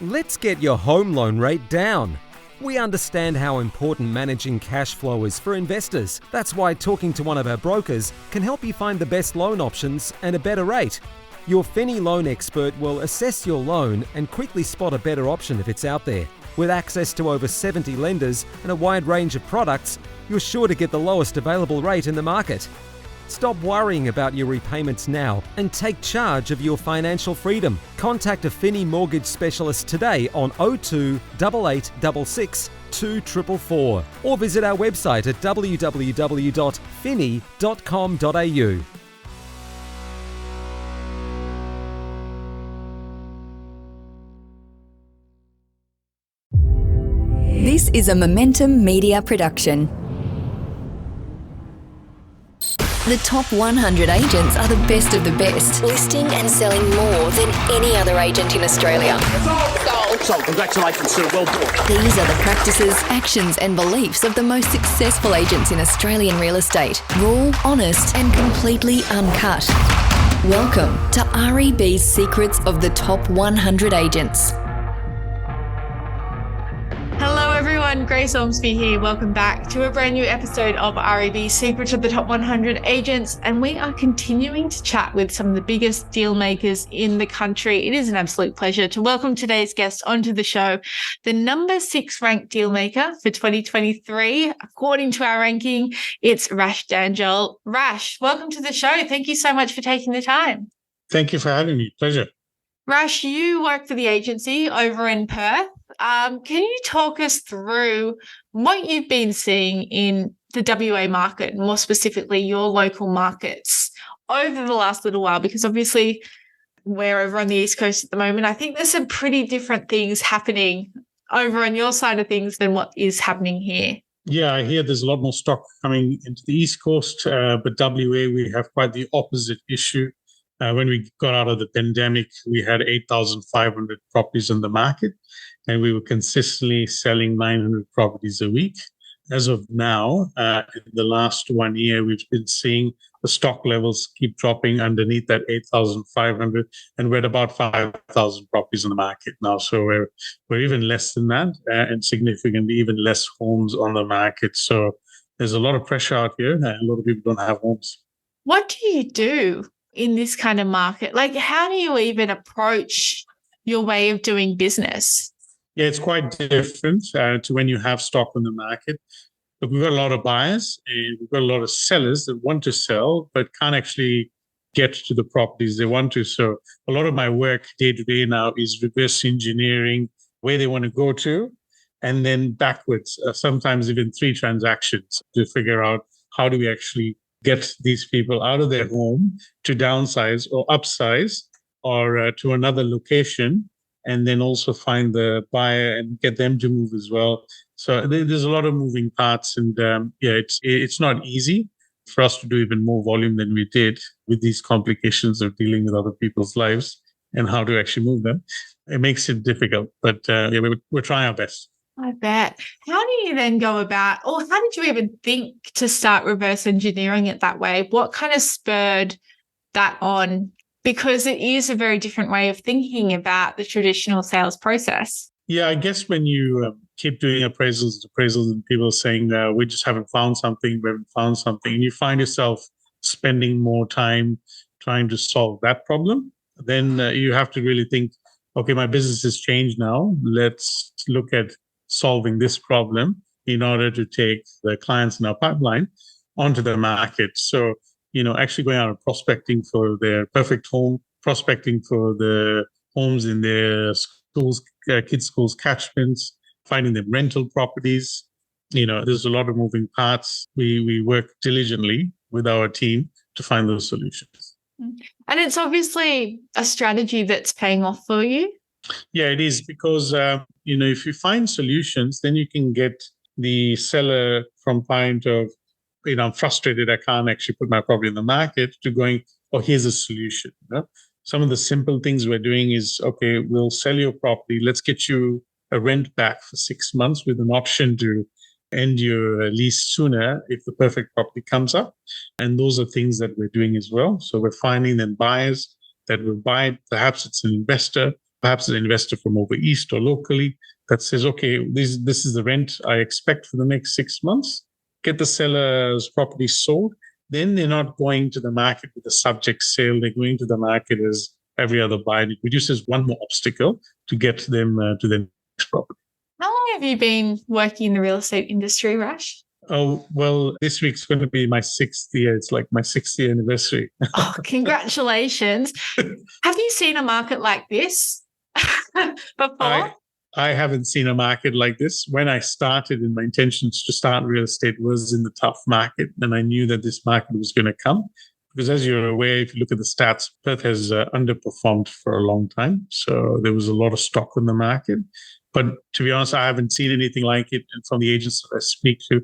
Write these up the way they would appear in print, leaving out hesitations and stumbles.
Let's get your home loan rate down. We understand how important managing cash flow is for investors. That's why talking to one of our brokers can help you find the best loan options and a better rate. Your Finny loan expert will assess your loan and quickly spot a better option if it's out there. With access to over 70 lenders and a wide range of products, you're sure to get the lowest available rate in the market. Stop worrying about your repayments now and take charge of your financial freedom. Contact a Finny mortgage specialist today on 02 8866 2444 or visit our website at www.finny.com.au. This is a Momentum Media production. The top 100 agents are the best of the best, listing and selling more than any other agent in Australia. Sold. Congratulations, sir. Well done. These are the practices, actions and beliefs of the most successful agents in Australian real estate. Raw, honest and completely uncut. Welcome to REB's Secrets of the Top 100 Agents. Hello everyone, Grace Ormsby here. Welcome back to a brand new episode of REB Secrets of the Top 100 Agents, and we are continuing to chat with some of the biggest deal makers in the country. It is an absolute pleasure to welcome today's guest onto the show, the number 6 ranked deal maker for 2023. According to our ranking, it's Rash Dhanjal. Rash, welcome to the show. Thank you so much for taking the time. Thank you for having me. Pleasure. Rash, you work for the agency over in Perth. Can you talk us through what you've been seeing in the WA market, more specifically your local markets, over the last little while? Because obviously we're over on the East Coast at the moment. I think there's some pretty different things happening over on your side of things than what is happening here. Yeah, I hear there's a lot more stock coming into the East Coast, but WA, we have quite the opposite issue. When we got out of the pandemic, we had 8,500 properties on the market, and we were consistently selling 900 properties a week. As of now, in the last 1 year, we've been seeing the stock levels keep dropping underneath that 8,500, and we're at about 5,000 properties on the market now. So we're even less than that, and significantly even less homes on the market. So there's a lot of pressure out here, and a lot of people don't have homes. What do you do in this kind of market? Like, how do you even approach your way of doing business? Yeah, it's quite different to when you have stock on the market. But we've got a lot of buyers and we've got a lot of sellers that want to sell but can't actually get to the properties they want to. So a lot of my work day to day now is reverse engineering where they want to go to, and then backwards, sometimes even 3 transactions to figure out how do we actually get these people out of their home to downsize or upsize or to another location, and then also find the buyer and get them to move as well. So there's a lot of moving parts, and it's not easy for us to do even more volume than we did with these complications of dealing with other people's lives and how to actually move them. It makes it difficult, but we're trying our best. I bet. How do you then go about, or how did you even think to start reverse engineering it that way? What kind of spurred that on? Because it is a very different way of thinking about the traditional sales process. Yeah, I guess when you keep doing appraisals and people saying, we just haven't found something, and you find yourself spending more time trying to solve that problem, then you have to really think, okay, my business has changed now. Let's look at solving this problem in order to take the clients in our pipeline onto the market. So, actually going out and prospecting for their perfect home, prospecting for the homes in their schools, kids' schools, catchments, finding them rental properties. There's a lot of moving parts. We work diligently with our team to find those solutions. And it's obviously a strategy that's paying off for you. Yeah, it is, because, if you find solutions, then you can get the seller from point of, I'm frustrated, I can't actually put my property in the market, to going, oh, here's a solution. Some of the simple things we're doing is, okay, we'll sell your property. Let's get you a rent back for 6 months with an option to end your lease sooner if the perfect property comes up. And those are things that we're doing as well. So we're finding then buyers that will buy it. Perhaps it's an investor perhaps an investor from over east or locally that says, okay, this is the rent I expect for the next 6 months. Get the seller's property sold. Then they're not going to the market with a subject sale. They're going to the market as every other buyer. It reduces one more obstacle to get them to the next property. How long have you been working in the real estate industry, Rash? Oh, well, this week's going to be my 6th year. It's like my 6th year anniversary. Oh, congratulations. Have you seen a market like this before? I haven't seen a market like this. When I started, and my intentions to start real estate was in the tough market, and I knew that this market was going to come. Because as you're aware, if you look at the stats, Perth has underperformed for a long time. So there was a lot of stock on the market. But to be honest, I haven't seen anything like it. And from the agents that I speak to,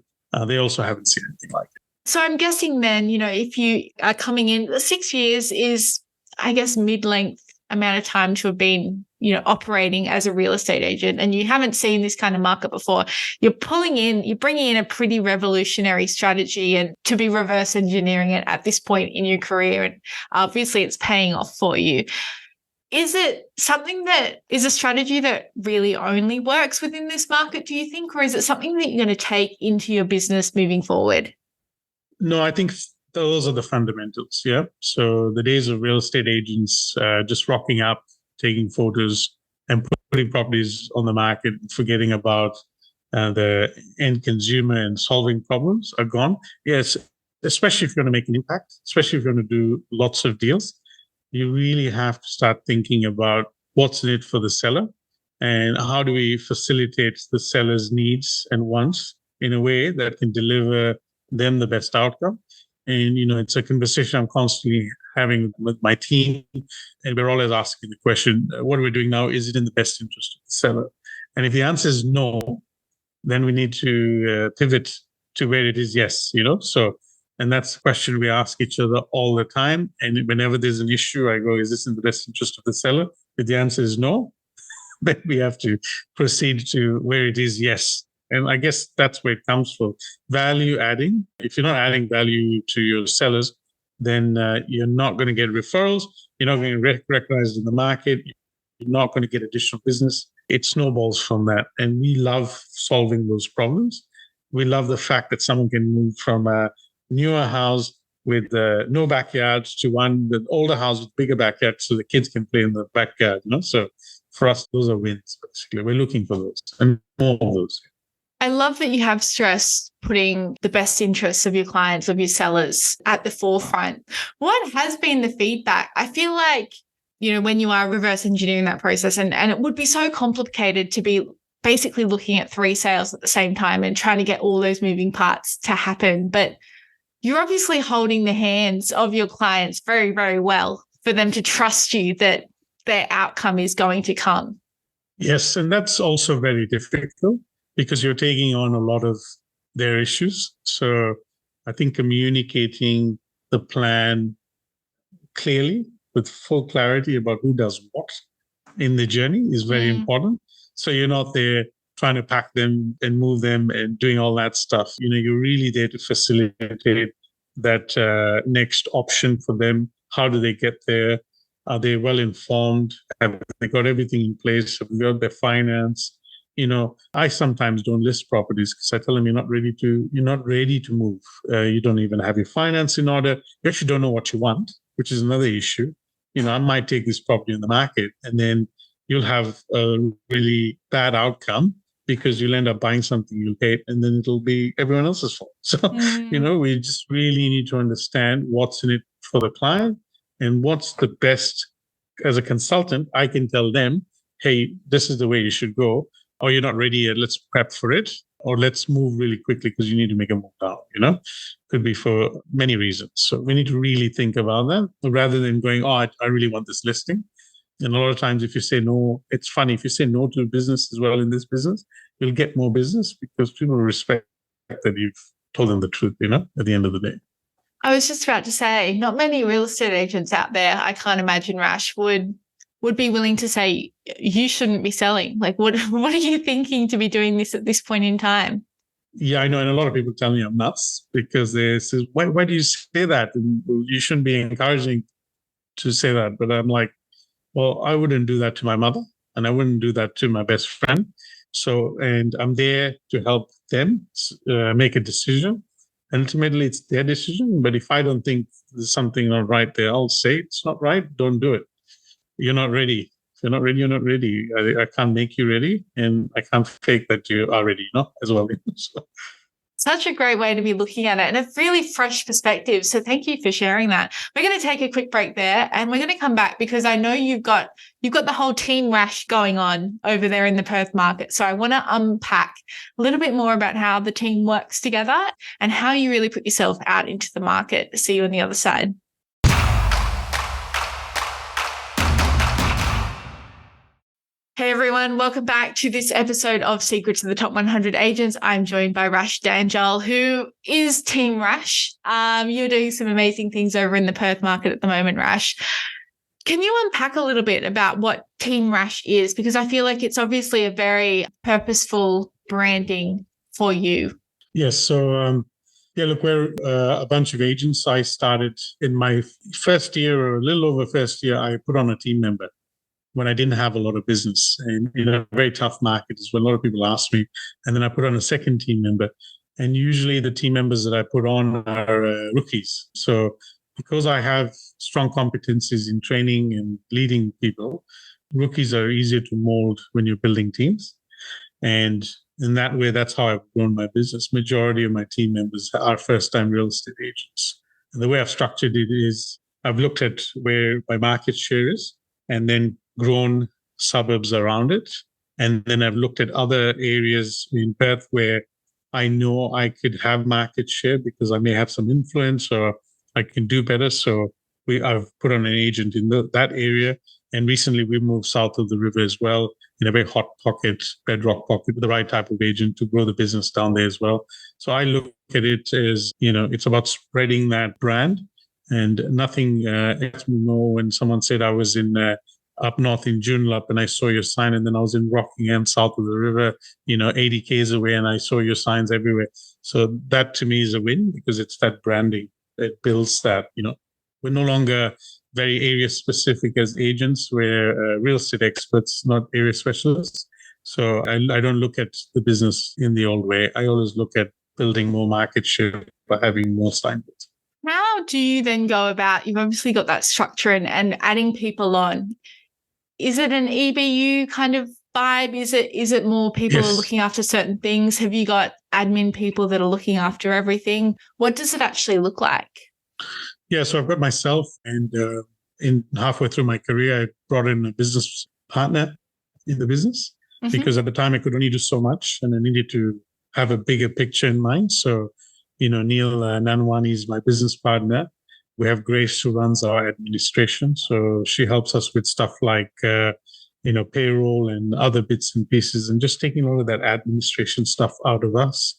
they also haven't seen anything like it. So I'm guessing then, if you are coming in, 6 years is, I guess, mid-length amount of time to have been, operating as a real estate agent, and you haven't seen this kind of market before. You're bringing in a pretty revolutionary strategy, and to be reverse engineering it at this point in your career, and obviously it's paying off for you. Is it something that is a strategy that really only works within this market, do you think, or is it something that you're going to take into your business moving forward? No, I think those are the fundamentals. Yeah. So the days of real estate agents just rocking up, taking photos and putting properties on the market, forgetting about the end consumer and solving problems are gone. Yes, especially if you're going to make an impact, especially if you're going to do lots of deals, you really have to start thinking about what's in it for the seller and how do we facilitate the seller's needs and wants in a way that can deliver them the best outcome. And, it's a conversation I'm constantly having with my team. And we're always asking the question, what are we doing now? Is it in the best interest of the seller? And if the answer is no, then we need to pivot to where it is yes, So, and that's the question we ask each other all the time. And whenever there's an issue, I go, is this in the best interest of the seller? If the answer is no, then we have to proceed to where it is yes. And I guess that's where it comes from. Value adding. If you're not adding value to your sellers, then you're not going to get referrals. You're not going to get recognized in the market. You're not going to get additional business. It snowballs from that. And we love solving those problems. We love the fact that someone can move from a newer house with no backyards to one with older house with bigger backyard so the kids can play in the backyard. So for us, those are wins, basically. We're looking for those and more of those. I love that you have stressed putting the best interests of your clients, of your sellers at the forefront. What has been the feedback? I feel like, when you are reverse engineering that process, and it would be so complicated to be basically looking at 3 sales at the same time and trying to get all those moving parts to happen. But you're obviously holding the hands of your clients very, very well for them to trust you that their outcome is going to come. Yes, and that's also very difficult, because you're taking on a lot of their issues. So I think communicating the plan clearly with full clarity about who does what in the journey is very important. So you're not there trying to pack them and move them and doing all that stuff. You're really there to facilitate that next option for them. How do they get there? Are they well informed? Have they got everything in place? Have they got their finance? I sometimes don't list properties because I tell them you're not ready to move. You don't even have your finance in order. You actually don't know what you want, which is another issue. I might take this property in the market and then you'll have a really bad outcome because you'll end up buying something you'll hate and then it'll be everyone else's fault. So, we just really need to understand what's in it for the client and what's the best. As a consultant, I can tell them, hey, this is the way you should go. Or you're not ready yet, let's prep for it. Or let's move really quickly because you need to make a move down, Could be for many reasons. So we need to really think about that rather than going, I really want this listing. And a lot of times if you say no, it's funny. If you say no to business as well in this business, you'll get more business because people respect that you've told them the truth, at the end of the day. I was just about to say, not many real estate agents out there, I can't imagine, Rash, would be willing to say, you shouldn't be selling. Like, what are you thinking to be doing this at this point in time? Yeah, I know. And a lot of people tell me I'm nuts because they say, why do you say that? And you shouldn't be encouraging to say that. But I'm like, Well, I wouldn't do that to my mother, and I wouldn't do that to my best friend. So, and I'm there to help them make a decision. Ultimately, it's their decision. But if I don't think there's something not right there, I'll say it's not right. Don't do it. You're not ready. If you're not ready, you're not ready. I can't make you ready, and I can't fake that you are ready, as well. So, such a great way to be looking at it and a really fresh perspective. So thank you for sharing that. We're going to take a quick break there and we're going to come back because I know you've got the whole team Rash going on over there in the Perth market. So I want to unpack a little bit more about how the team works together and how you really put yourself out into the market. See you on the other side. Hey everyone, welcome back to this episode of Secrets of the Top 100 Agents. I'm joined by Rash Dhanjal, who is Team Rash. You're doing some amazing things over in the Perth market at the moment, Rash. Can you unpack a little bit about what Team Rash is? Because I feel like it's obviously a very purposeful branding for you. yes. So, look, we're a bunch of agents. I started in my first year or a little over first year, I put on a team member when I didn't have a lot of business and in a very tough market is when a lot of people ask me. And then I put on a second team member. And usually the team members that I put on are rookies. So because I have strong competencies in training and leading people, rookies are easier to mold when you're building teams. And in that way, that's how I've grown my business. Majority of my team members are first-time real estate agents. And the way I've structured it is I've looked at where my market share is and then grown suburbs around it. And then I've looked at other areas in Perth where I know I could have market share because I may have some influence or I can do better. So I've put on an agent in that area. And recently we moved south of the river as well in a very hot pocket, bedrock pocket, with the right type of agent to grow the business down there as well. So I look at it as, it's about spreading that brand and nothing lets me know when someone said I was in up north in Joondalup and I saw your sign, and then I was in Rockingham south of the river, 80 k's away, and I saw your signs everywhere. So that to me is a win because it's that branding that builds that, we're no longer very area specific as agents. We're real estate experts, not area specialists. So I don't look at the business in the old way. I always look at building more market share by having more signboards. How do you then go about, you've obviously got that structure and adding people on. Is it an EBU kind of vibe? Is it more people Yes. are looking after certain things? Have you got admin people that are looking after everything? What does it actually look like? Yeah, so I've got myself, and in halfway through my career, I brought in a business partner in the business because at the time I could only do so much and I needed to have a bigger picture in mind. So, Neil Nanwani is my business partner. We have Grace who runs our administration. So she helps us with stuff like, payroll and other bits and pieces and just taking all of that administration stuff out of us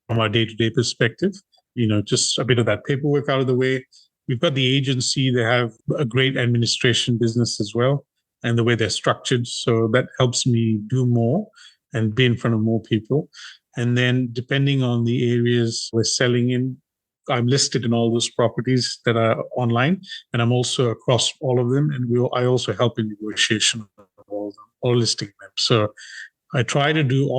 from our day-to-day perspective, just a bit of that paperwork out of the way. We've got the agency. They have a great administration business as well and the way they're structured. So that helps me do more and be in front of more people. And then depending on the areas we're selling in, I'm listed in all those properties that are online, and I'm also across all of them. And I also help in negotiation of all of them, all listing them. So I try to do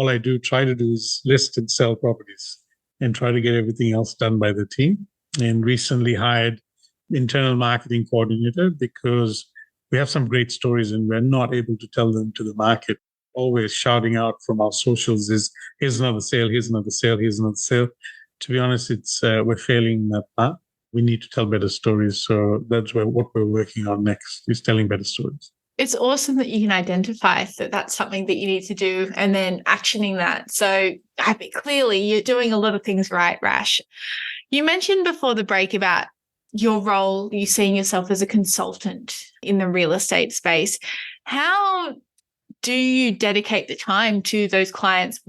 is list and sell properties and try to get everything else done by the team. And recently hired internal marketing coordinator because we have some great stories and we're not able to tell them to the market. Always shouting out from our socials is, here's another sale, here's another sale, here's another sale. To be honest, it's we're failing that part. We need to tell better stories. So that's what we're working on next, is telling better stories. It's awesome that you can identify that that's something that you need to do and then actioning that. So clearly you're doing a lot of things right, Rash. You mentioned before the break about your role, you seeing yourself as a consultant in the real estate space. How do you dedicate the time to those clients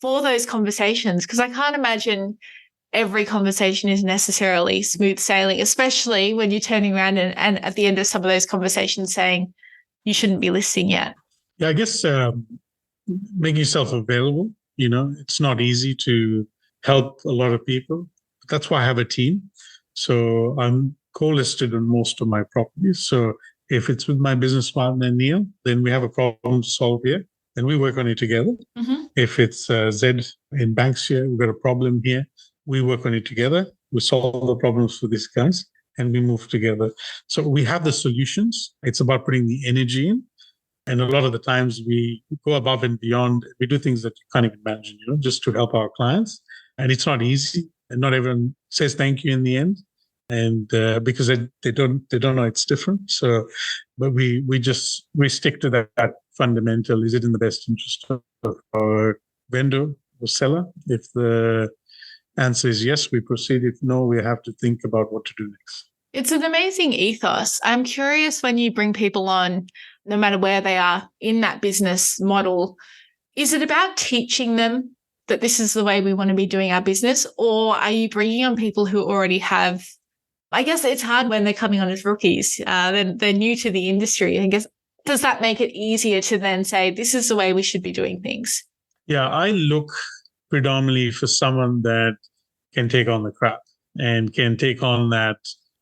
for those conversations? Because I can't imagine every conversation is necessarily smooth sailing, especially when you're turning around and at the end of some of those conversations saying you shouldn't be listing yet. Yeah, I guess making yourself available, it's not easy to help a lot of people. That's why I have a team. So I'm co-listed on most of my properties. So If it's with my business partner, Neil, then we have a problem to solve here. Then we work on it together. If it's Zed in Banksia, we've got a problem here. We work on it together. We solve the problems for these guys and we move together. So we have the solutions. It's about putting the energy in. And a lot of the times we go above and beyond. We do things that you can't even imagine, just to help our clients. And it's not easy. And not everyone says thank you in the end. And because they don't know it's different. So, but we stick to that fundamental. Is it in the best interest of our vendor or seller? If the answer is yes, we proceed. If no, we have to think about what to do next. It's an amazing ethos. I'm curious, when you bring people on, no matter where they are in that business model, is it about teaching them that this is the way we want to be doing our business? Or are you bringing on people who already have, I guess it's hard when they're coming on as rookies, they're new to the industry. I guess, does that make it easier to then say, this is the way we should be doing things? Yeah, I look predominantly for someone that can take on the crap and can take on that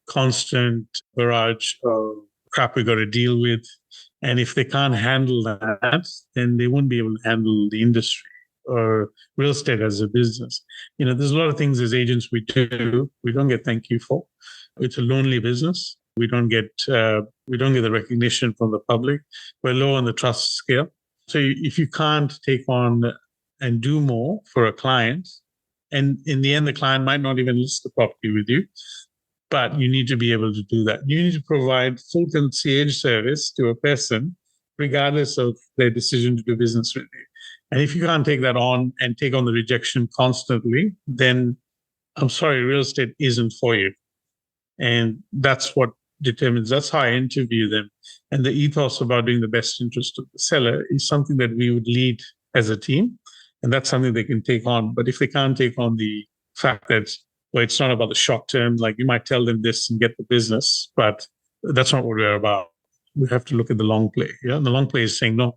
constant barrage of crap we got to deal with. And if they can't handle that, then they won't be able to handle the industry or real estate as a business. There's a lot of things as agents we do, we don't get thank you for. It's a lonely business. We don't get the recognition from the public. We're low on the trust scale. So if you can't take on and do more for a client, and in the end, the client might not even list the property with you, but you need to be able to do that. You need to provide full concierge service to a person, regardless of their decision to do business with you. And if you can't take that on and take on the rejection constantly, then I'm sorry, real estate isn't for you. And that's what determines, that's how I interview them. And the ethos about doing the best interest of the seller is something that we would lead as a team. And that's something they can take on. But if they can't take on the fact that, well, it's not about the short term, like you might tell them this and get the business, but that's not what we're about. We have to look at the long play. Yeah, and the long play is saying no,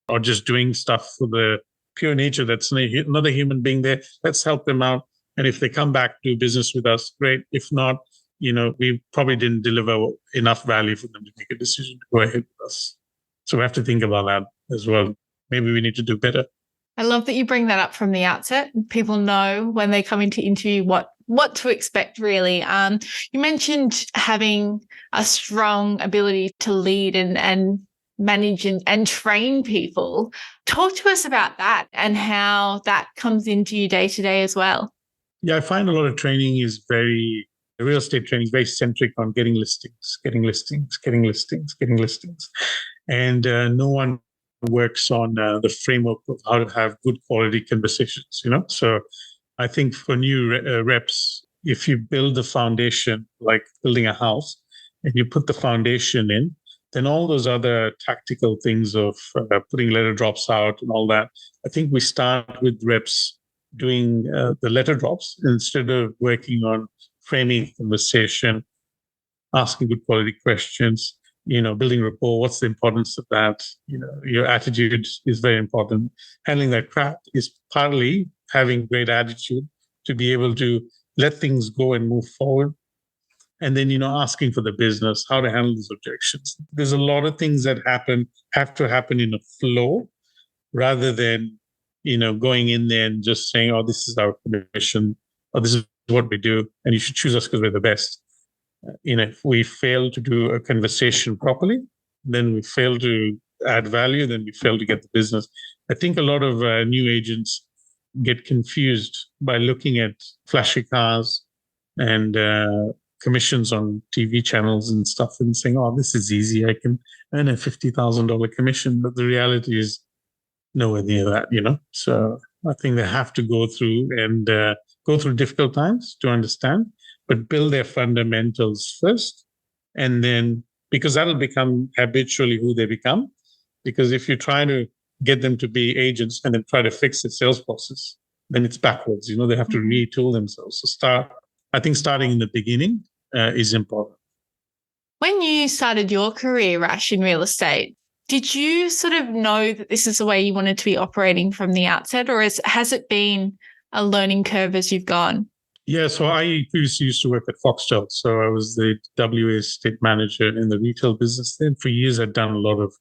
or just doing stuff for the pure nature. That's another human being there. Let's help them out. And if they come back to business with us, great. If not, we probably didn't deliver enough value for them to make a decision to go ahead with us. So we have to think about that as well. Maybe we need to do better. I love that you bring that up from the outset. People know when they come into interview what to expect, really. You mentioned having a strong ability to lead and manage and train people. Talk to us about that and how that comes into you day to day as well. Yeah, I find a lot of training is real estate training is very centric on getting listings. And no one works on the framework of how to have good quality conversations, So I think for new reps, if you build the foundation, like building a house, and you put the foundation in, then all those other tactical things of putting letter drops out and all that, I think we start with reps doing the letter drops instead of working on framing conversation, asking good quality questions, building rapport. What's the importance of that? Your attitude is very important. Handling that crap is partly having great attitude to be able to let things go and move forward. And then, asking for the business, how to handle these objections. There's a lot of things that have to happen in a flow rather than, going in there and just saying, oh, this is our commission, or this is what we do, and you should choose us because we're the best. If we fail to do a conversation properly, then we fail to add value, then we fail to get the business. I think a lot of new agents get confused by looking at flashy cars and commissions on TV channels and stuff and saying, oh, this is easy. I can earn a $50,000 commission. But the reality is nowhere near that, So I think they have to go through difficult times to understand, but build their fundamentals first. And then, because that'll become habitually who they become. Because if you try to get them to be agents and then try to fix the sales process, then it's backwards. They have to retool themselves. So starting in the beginning is important. When you started your career, Rash, in real estate, did you sort of know that this is the way you wanted to be operating from the outset, or has it been a learning curve as you've gone? Yeah, so I previously used to work at Foxtel. So I was the WA state manager in the retail business. Then for years, I'd done a lot of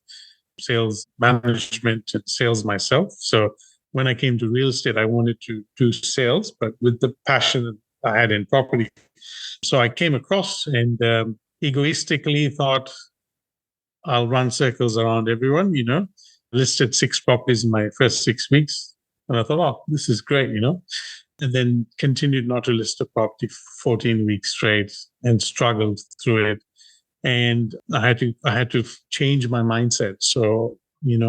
sales management and sales myself. So when I came to real estate, I wanted to do sales, but with the passion that I had in property. So I came across and egoistically thought I'll run circles around everyone, listed 6 properties in my first 6 weeks. And I thought, oh, this is great. And then continued not to list a property 14 weeks straight and struggled through it. And I had to change my mindset. So,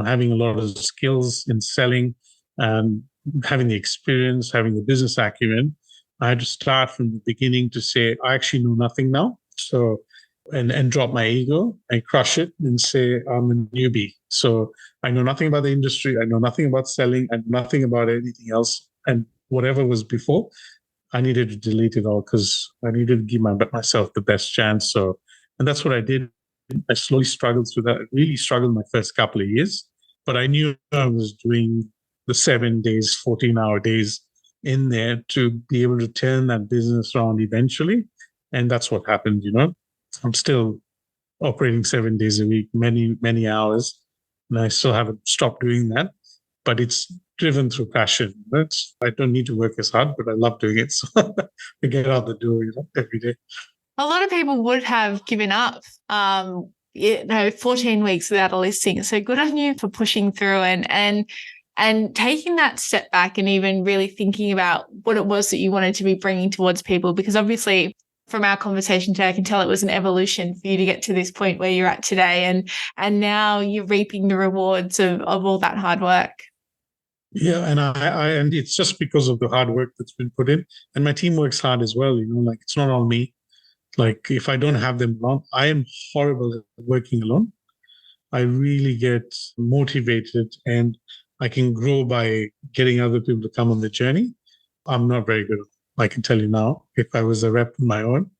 having a lot of skills in selling and having the experience, having the business acumen, I had to start from the beginning to say, I actually know nothing now. So, and drop my ego and crush it and say, I'm a newbie. So I know nothing about the industry. I know nothing about selling. I know nothing about anything else. And whatever was before, I needed to delete it all because I needed to give myself the best chance. So, and that's what I did. I slowly struggled through that. I really struggled my first couple of years, but I knew I was doing the 7 days, 14-hour days in there to be able to turn that business around eventually. And that's what happened. I'm still operating 7 days a week, many, many hours, and I still haven't stopped doing that. But it's driven through passion. I don't need to work as hard, but I love doing it. So I get out the door, every day. A lot of people would have given up, 14 weeks without a listing. So good on you for pushing through and taking that step back and even really thinking about what it was that you wanted to be bringing towards people. Because obviously from our conversation today, I can tell it was an evolution for you to get to this point where you're at today. And now you're reaping the rewards of all that hard work. Yeah, and and it's just because of the hard work that's been put in, and my team works hard as well. Like it's not all me. Like if I don't have them along, I am horrible at working alone. I really get motivated, and I can grow by getting other people to come on the journey. I'm not very good. I can tell you now. If I was a rep on my own,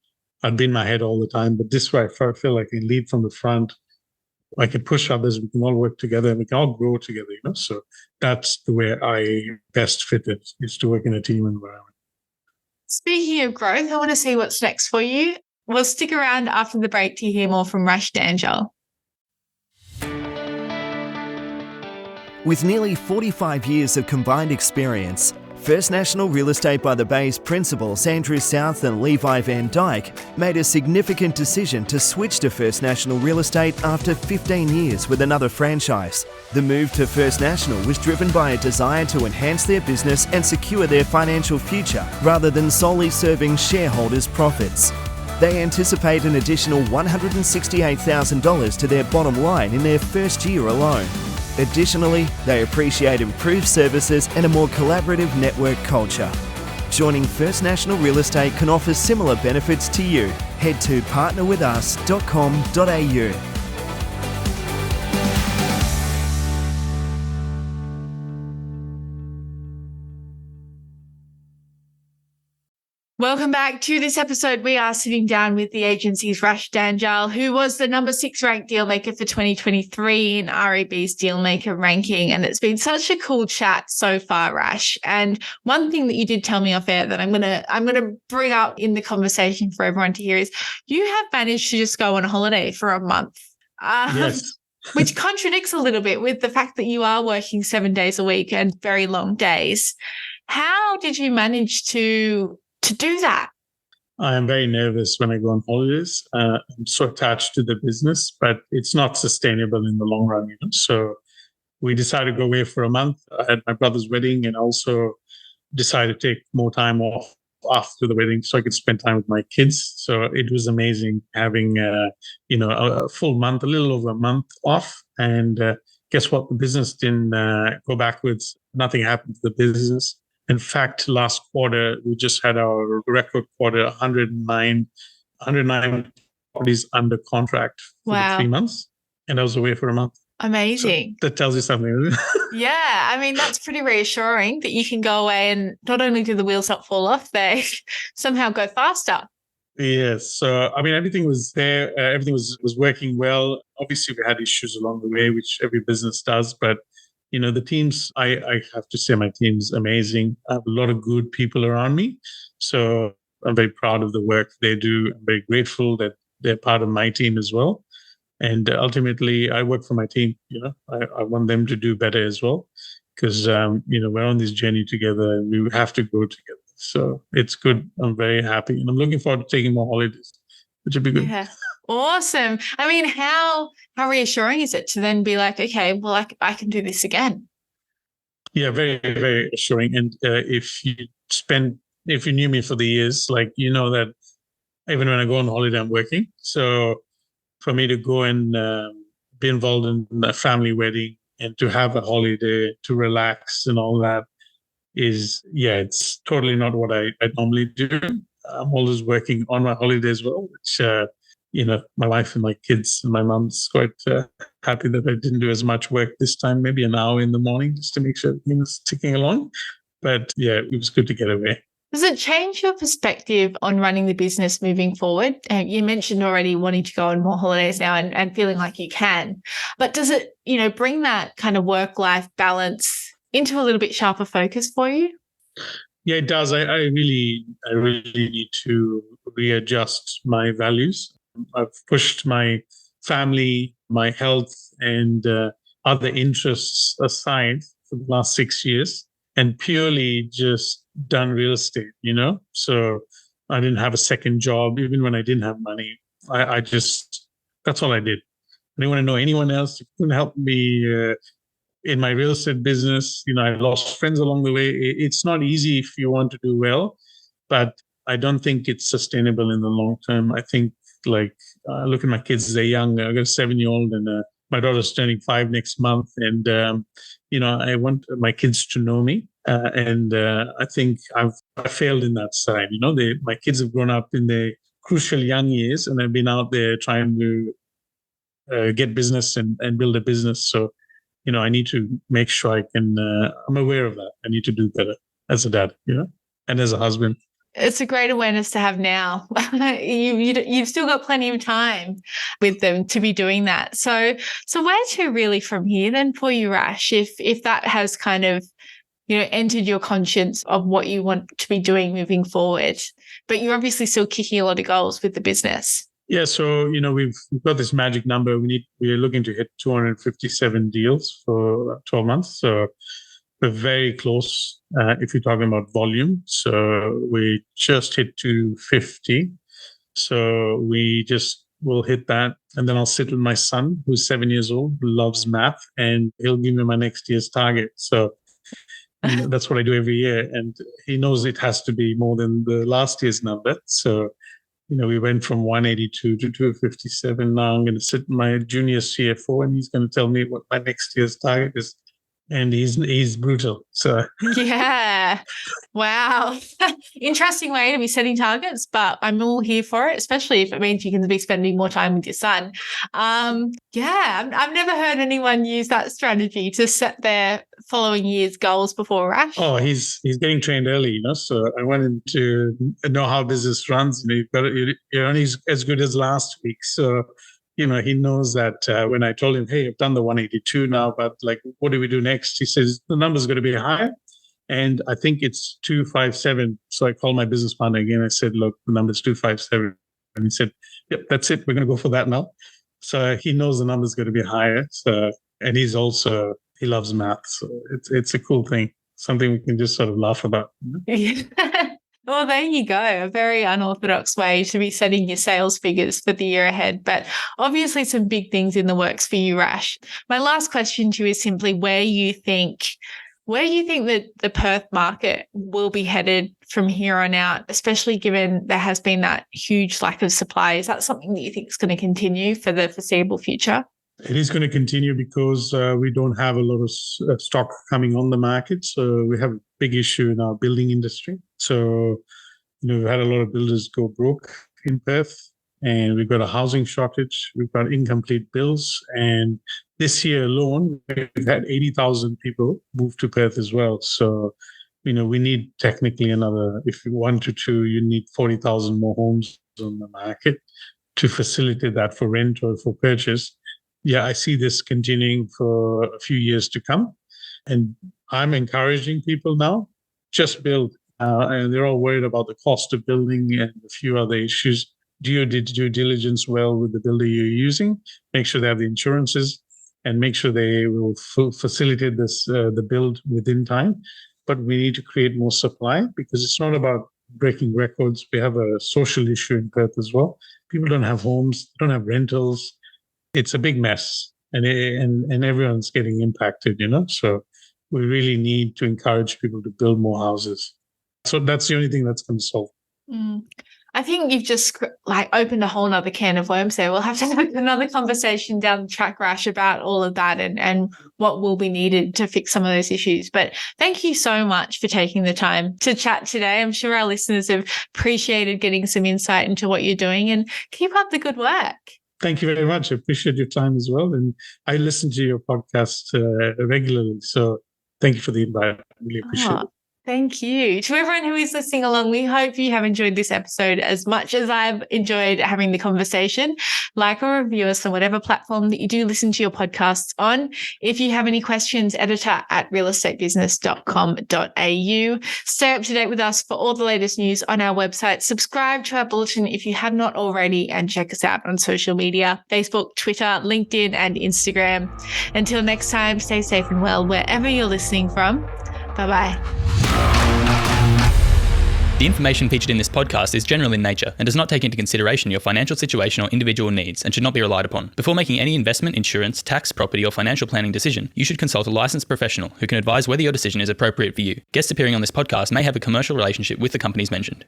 I'd be in my head all the time. But this way, I feel like I can lead from the front. I can push others. We can all work together and we can all grow together, So that's the way I best fit it, is to work in a team environment. Speaking of growth, I want to see what's next for you. We'll stick around after the break to hear more from Rash Dhanjal. With nearly 45 years of combined experience, First National Real Estate by the Bay's principals Andrew South and Levi Van Dyke made a significant decision to switch to First National Real Estate after 15 years with another franchise. The move to First National was driven by a desire to enhance their business and secure their financial future rather than solely serving shareholders' profits. They anticipate an additional $168,000 to their bottom line in their first year alone. Additionally, they appreciate improved services and a more collaborative network culture. Joining First National Real Estate can offer similar benefits to you. Head to partnerwithus.com.au. Welcome back to this episode. We are sitting down with the agency's Rash Dhanjal, who was the number 6 ranked dealmaker for 2023 in REB's dealmaker ranking. And it's been such a cool chat so far, Rash. And one thing that you did tell me off air that I'm gonna bring up in the conversation for everyone to hear is you have managed to just go on holiday for a month. Yes. Which contradicts a little bit with the fact that you are working 7 days a week and very long days. How did you manage to do that? I am very nervous when I go on holidays. I'm so attached to the business, but it's not sustainable in the long run, So we decided to go away for a month. I had my brother's wedding and also decided to take more time off after the wedding so I could spend time with my kids. So it was amazing having, a full month, a little over a month off. And guess what? The business didn't go backwards. Nothing happened to the business. In fact, last quarter, we just had our record quarter, 109 properties under contract for the 3 months. And I was away for a month. Amazing. So that tells you something. Yeah. I mean, that's pretty reassuring that you can go away and not only do the wheels not fall off, they somehow go faster. Yes. So, I mean, everything was there. Everything was working well. Obviously, we had issues along the way, which every business does. But The teams, I have to say my team's amazing. I have a lot of good people around me. So I'm very proud of the work they do. I'm very grateful that they're part of my team as well. And ultimately, I work for my team. I want them to do better as well because, we're on this journey together and we have to go together. So it's good. I'm very happy. And I'm looking forward to taking more holidays, which would be good. Yeah. Awesome. I mean, how reassuring is it to then be like, okay, well, I can do this again? Yeah, very, very assuring. And if you knew me for the years, like, that even when I go on holiday, I'm working. So for me to go and be involved in a family wedding and to have a holiday, to relax and all that it's totally not what I normally do. I'm always working on my holiday as well, which, my wife and my kids and my mom's quite happy that I didn't do as much work this time, maybe an hour in the morning just to make sure everything was ticking along. But yeah, it was good to get away. Does it change your perspective on running the business moving forward? You mentioned already wanting to go on more holidays now and feeling like you can, but does it, bring that kind of work-life balance into a little bit sharper focus for you? Yeah, it does. I really need to readjust my values. I've pushed my family, my health, and other interests aside for the last 6 years and purely just done real estate, So I didn't have a second job, even when I didn't have money. I just, that's all I did. I didn't want to know anyone else. You couldn't help me in my real estate business. I lost friends along the way. It's not easy if you want to do well, but I don't think it's sustainable in the long term. I think look at my kids, they're young. I got a 7-year-old and my daughter's turning 5 next month. And, I want my kids to know me. And I think I failed in that side. My kids have grown up in their crucial young years and I've been out there trying to get business and build a business. So, I need to make sure I can, I'm aware of that. I need to do better as a dad, and as a husband. It's a great awareness to have now. You've still got plenty of time with them to be doing that. So where to really from here then for you, Rash, if that has kind of, entered your conscience of what you want to be doing moving forward, but you're obviously still kicking a lot of goals with the business. Yeah, so we've got this magic number. We're looking to hit 257 deals for 12 months. So we're very close if you're talking about volume. So we just hit 250. So we just will hit that. And then I'll sit with my son, who's 7 years old, who loves math, and he'll give me my next year's target. So that's what I do every year. And he knows it has to be more than the last year's number. So we went from 182 to 257. Now I'm going to sit my junior CFO and he's going to tell me what my next year's target is. And he's brutal. So yeah. Wow. Interesting way to be setting targets, but I'm all here for it, especially if it means you can be spending more time with your son. I've never heard anyone use that strategy to set their following year's goals before, Rash. Oh, he's getting trained early, So I want him to know how business runs. You're only as good as last week. So he knows that when I told him, hey, I've done the 182 now, but what do we do next? He says, the number's going to be higher. And I think it's 257. So I called my business partner again. I said, look, the number's 257. And he said, yep, that's it. We're going to go for that now. So he knows the number's going to be higher. So, and he loves math. So it's a cool thing. Something we can just sort of laugh about. Well, there you go. A very unorthodox way to be setting your sales figures for the year ahead. But obviously some big things in the works for you, Rash. My last question to you is simply where you think that the Perth market will be headed from here on out, especially given there has been that huge lack of supply. Is that something that you think is going to continue for the foreseeable future? It is going to continue because we don't have a lot of stock coming on the market. So we have a big issue in our building industry. So, we've had a lot of builders go broke in Perth and we've got a housing shortage. We've got incomplete bills. And this year alone, we've had 80,000 people move to Perth as well. So, we need technically another, if you want to, you need 40,000 more homes on the market to facilitate that for rent or for purchase. Yeah, I see this continuing for a few years to come. And I'm encouraging people now, just build. And they're all worried about the cost of building and a few other issues. Do your due diligence well with the builder you're using. Make sure they have the insurances and make sure they will facilitate the build within time. But we need to create more supply because it's not about breaking records. We have a social issue in Perth as well. People don't have homes, don't have rentals. It's a big mess, and everyone's getting impacted, So we really need to encourage people to build more houses. So that's the only thing that's going to solve. I think you've just opened a whole nother can of worms there. We'll have to have another conversation down the track, Rash, about all of that and what will be needed to fix some of those issues. But thank you so much for taking the time to chat today. I'm sure our listeners have appreciated getting some insight into what you're doing, and keep up the good work. Thank you very much. I appreciate your time as well. And I listen to your podcast regularly. So thank you for the invite. I really appreciate it. Thank you. To everyone who is listening along, we hope you have enjoyed this episode as much as I've enjoyed having the conversation. Like or review us on whatever platform that you do listen to your podcasts on. If you have any questions, editor@realestatebusiness.com.au. Stay up to date with us for all the latest news on our website. Subscribe to our bulletin if you have not already, and check us out on social media, Facebook, Twitter, LinkedIn, and Instagram. Until next time, stay safe and well wherever you're listening from. Bye-bye. The information featured in this podcast is general in nature and does not take into consideration your financial situation or individual needs and should not be relied upon. Before making any investment, insurance, tax, property, or financial planning decision, you should consult a licensed professional who can advise whether your decision is appropriate for you. Guests appearing on this podcast may have a commercial relationship with the companies mentioned.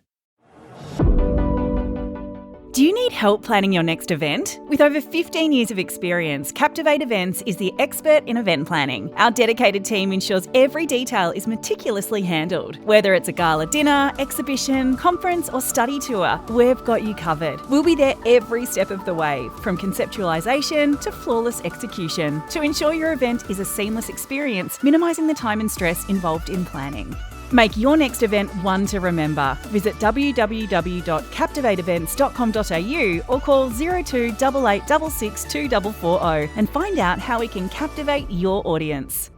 Do you need help planning your next event? With over 15 years of experience, Captivate Events is the expert in event planning. Our dedicated team ensures every detail is meticulously handled. Whether it's a gala dinner, exhibition, conference, or study tour, we've got you covered. We'll be there every step of the way, from conceptualisation to flawless execution, to ensure your event is a seamless experience, minimising the time and stress involved in planning. Make your next event one to remember. Visit www.captivateevents.com.au or call 02 88 66 2440 and find out how we can captivate your audience.